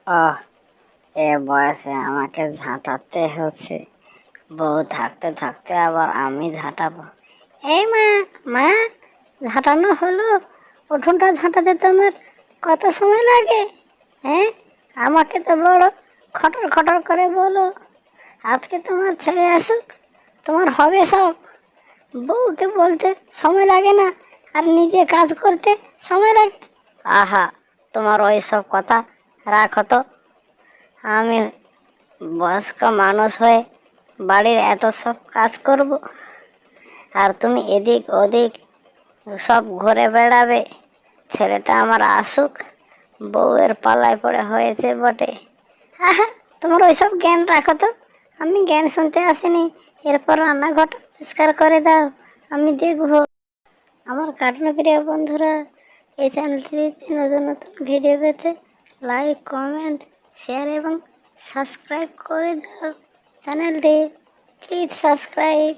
আহ এ বয়সে আমাকে ঝাঁটাতে হচ্ছে। বউ থাকতে থাকতে আবার আমি ঝাঁটাবো? এই মা, মা, ঝাঁটানো হলো? উঠোনটা ঝাঁটাতে তোমার কত সময় লাগে? হ্যাঁ, আমাকে তো বড় খটর খটর করে বলো। আজকে তোমার ছেলে আসুক, তোমার হবে সব। বউকে বলতে সময় লাগে না, আর নিজে কাজ করতে সময় লাগে। আহা, তোমার ওই সব কথা রাখো তো। আমি বয়স্ক মানুষ হয়ে বাড়ির এত সব কাজ করব, আর তুমি এদিক ওদিক সব ঘুরে বেড়াবে। ছেলেটা আমার আসুক, বউয়ের পাল্লায় পড়ে হয়েছে বটে। আহা, তোমার ওইসব জ্ঞান রাখো তো। আমি জ্ঞান শুনতে আসিনি। এরপর রান্নাঘরটা পরিষ্কার করে দাও, আমি দেখবো। আমার কার্টুন প্রিয় বন্ধুরা, এই চ্যানেলটিতে নতুন নতুন ভিডিও পেতে লাইক, কমেন্ট, শেয়ার এবং সাবস্ক্রাইব করে দাও চ্যানেলটি। Please subscribe.